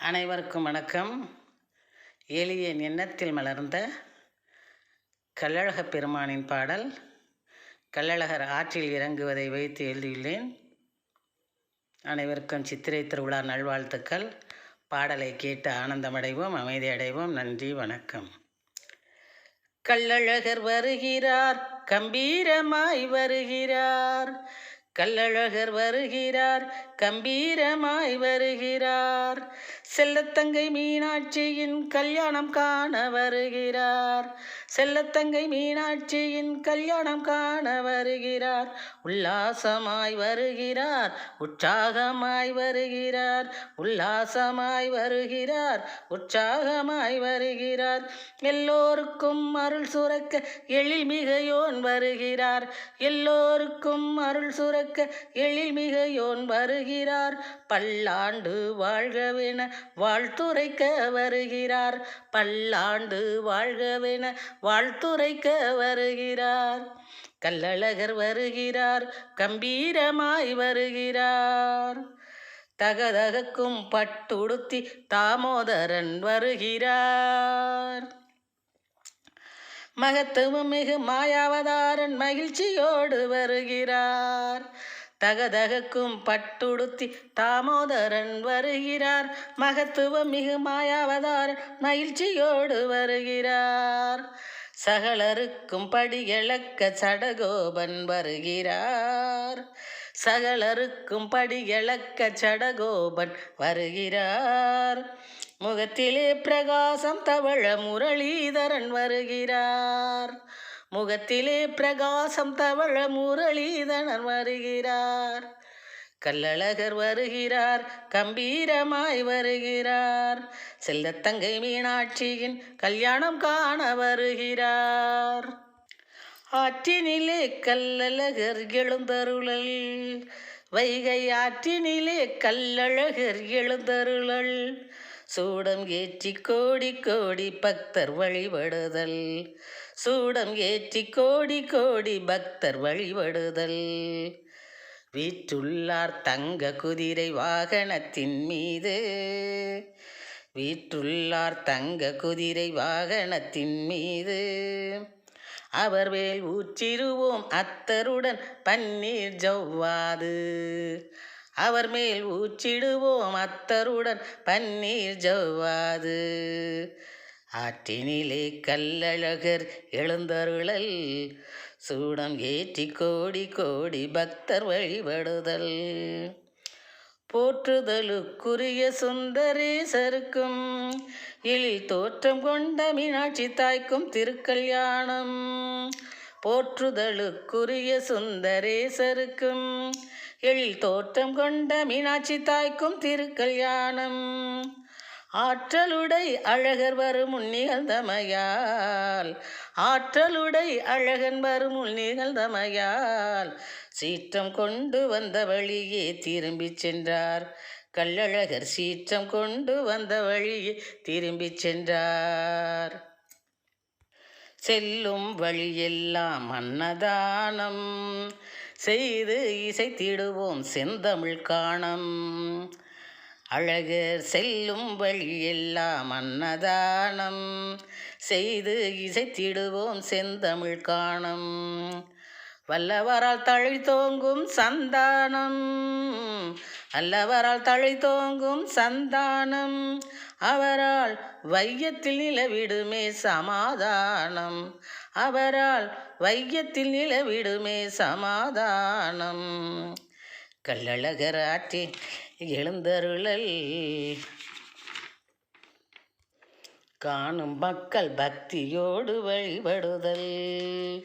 அனைவருக்கும் வணக்கம். எளிய எண்ணத்தில் மலர்ந்த கள்ளழகப் பெருமானின் பாடல். கள்ளழகர் ஆற்றில் இறங்குவதை வைத்து எழுதியுள்ளேன். அனைவருக்கும் சித்திரை திருவிழா நல்வாழ்த்துக்கள். பாடலை கேட்டு ஆனந்தமடைவோம், அமைதி அடைவோம். நன்றி, வணக்கம். கள்ளழகர் வருகிறார், கம்பீரமாய் வருகிறார். கள்ளழகர் வருகிறார், கம்பீரமாய் வருகிறார். செல்லத்தங்கை மீனாட்சியின் கல்யாணம் காண வருகிறார். செல்லத்தங்கை மீனாட்சியின் கல்யாணம் காண வருகிறார். உல்லாசமாய் வருகிறார், உற்சாகமாய் வருகிறார். உல்லாசமாய் வருகிறார், உற்சாகமாய் வருகிறார். எல்லோருக்கும் அருள் சுரக்க எழில்மிகையோன் வருகிறார். எல்லோருக்கும் அருள் சுரக்க எழில்மிகையோன் வருகிறார். பல்லாண்டு வாழ்கவென வாழ்த்துரைக்க வருகிறார். பல்லாண்டு வாழ்கவென வாழ்த்துரைக்க வருகிறார். கள்ளழகர் வருகிறார், கம்பீரமாய் வருகிறார். தகதகக்கும் பட்டுடுத்தி தாமோதரன் வருகிறார். மகத்துவம் மிகு மாயாவதாரன் மகிழ்ச்சியோடு வருகிறார். தகதகக்கும் பட்டுடுத்தி தாமோதரன் வருகிறார். மகத்துவம் மிகு மாயாவதாரன் மகிழ்ச்சியோடு வருகிறார். சகலருக்கும் படியளக்க சடகோபன் வருகிறார். சகலருக்கும் படியளக்க சடகோபன் வருகிறார். முகத்திலே பிரகாசம் தவழ முரளிதரன் வருகிறார். முகத்திலே பிரகாசம் தவழ முரளிதரன் வருகிறார். கள்ளழகர் வருகிறார், கம்பீரமாய் வருகிறார். செல்லத்தங்கை மீனாட்சியின் கல்யாணம் காண வருகிறார். ஆற்றினிலே கள்ளழகர் எழுந்தருளல். வைகை ஆற்றினிலே கள்ளழகர் எழுந்தருளல். சூடம் ஏற்றி கோடி கோடி பக்தர் வழிபடுதல். சூடம் ஏற்றி கோடி கோடி பக்தர் வழிபடுதல். வீற்றுள்ளார் தங்க குதிரை வாகனத்தின் மீது. வீற்றுள்ளார் தங்க குதிரை வாகனத்தின் மீது. அவர் மேல் ஊற்றிடுவோம் அத்தருடன் பன்னீர் ஜவ்வாது. அவர் மேல் ஊற்றிடுவோம் அத்தருடன் பன்னீர் ஜவ்வாது. ஆற்றினிலே கள்ளழகர் எழுந்தருளல். சூடம் ஏற்றி கோடி கோடி பக்தர் வழிபடுதல். போற்றுதலுக்குரிய சுந்தரேசருக்கும் எழில் தோற்றம் கொண்ட மீனாட்சி தாய்க்கும் திருக்கல்யாணம். போற்றுதலுக்குரிய சுந்தரேசருக்கும் எழில் தோற்றம் கொண்ட மீனாட்சி தாய்க்கும் திருக்கல்யாணம். ஆற்றலுடை அழகர் வரும் நிகழ்ந்தமையால். ஆற்றலுடை அழகன் வரும் நிகழ்ந்தமையால். சீற்றம் கொண்டு வந்த வழியே திரும்பி சென்றார். கள்ளழகர் சீற்றம் கொண்டு வந்த வழியே திரும்பி சென்றார். செல்லும் வழியெல்லாம் அன்னதானம் செய்து இசைத்திடுவோம் செந்தமிழ் காணம். அழகர் செல்லும் வழியெல்லாம் அன்னதானம் செய்து இசைத்திடுவோம் செந்தமிழ் காணம். வல்லவரால் தழை தோங்கும் சந்தானம். அல்லவரால் தழை தோங்கும் சந்தானம். அவரால் வையத்தில் நிலவிடுமே சமாதானம். அவரால் வையத்தில் நிலவிடுமே சமாதானம். கள்ளழகர் ஆற்றி எழுந்தருளல். காணும் மக்கள் பக்தியோடு வழிபடுதல்.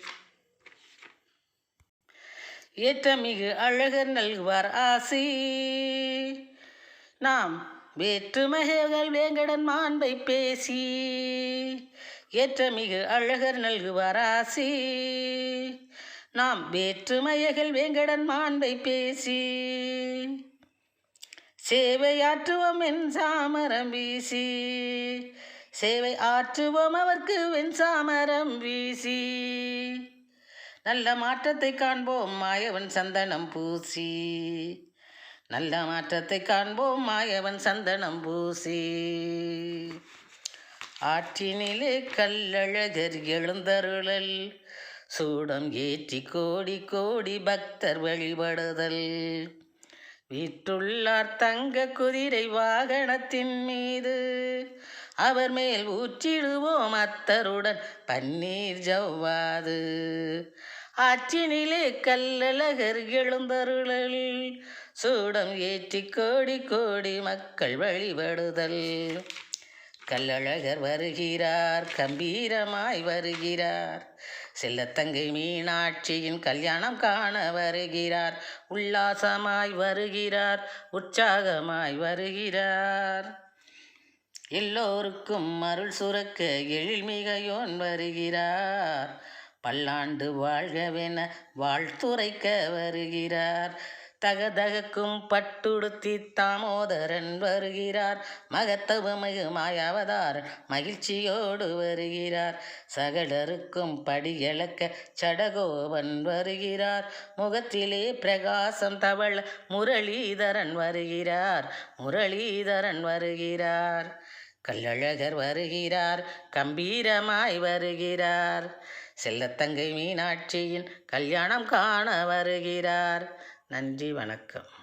ஏற்றமிகு அழகர் நல்குவார் ஆசி. நாம் வேற்றுமைகள் வேங்கடன் மாண்பை பேசி. ஏற்றமிகு அழகர் நல்குவார் ஆசி. நாம் வேற்றுமைகள் வேங்கடன் மாண்பை பேசி. சேவை ஆற்றுவோம் என் சாமரம் வீசி. சேவை ஆற்றுவோம் அவர்க்கு வெண் சாமரம் வீசி. நல்ல மாற்றத்தை காண்போம் மாயவன் சந்தனம் பூசி. நல்ல மாற்றத்தை காண்போம் மாயவன் சந்தனம் பூசி. ஆற்றினிலே கல்லழகர் எழுந்தருளல், சூடம் ஏற்றி கோடி கோடி பக்தர் வழிபடுதல். வீற்றுள்ளார் தங்க குதிரை வாகனத்தின் மீது, அவர் மேல் ஊற்றிடுவோம் அத்தருடன் பன்னீர் ஜவ்வாது. ஆற்றினிலே கல்லழகர் எழுந்தருளல், சூடம் ஏற்றி கோடி கோடி மக்கள் வழிபடுதல். கல்லழகர் வருகிறார், கம்பீரமாய் வருகிறார், செல்லத்தங்கை மீனாட்சியின் கல்யாணம் காண வருகிறார். உல்லாசமாய் வருகிறார், உற்சாகமாய் வருகிறார். எல்லோருக்கும் அருள் சுரக்க எழில்மிகையோன் வருகிறார். பல்லாண்டு வாழ்கவென வாழ்த்துரைக்க வருகிறார். தகதகக்கும் பட்டுடுத்தி தாமோதரன் வருகிறார். மகத்தவமிகு மாயாவதாரன் மகிழ்ச்சியோடு வருகிறார். சகலருக்கும் படியளக்க சடகோபன் வருகிறார். முகத்திலே பிரகாசம் தவழ முரளிதரன் வருகிறார். முரளிதரன் வருகிறார். கல்லழகர் வருகிறார், கம்பீரமாய் வருகிறார், செல்லத்தங்கை மீனாட்சியின் கல்யாணம் காண வருகிறார். நன்றி, வணக்கம்.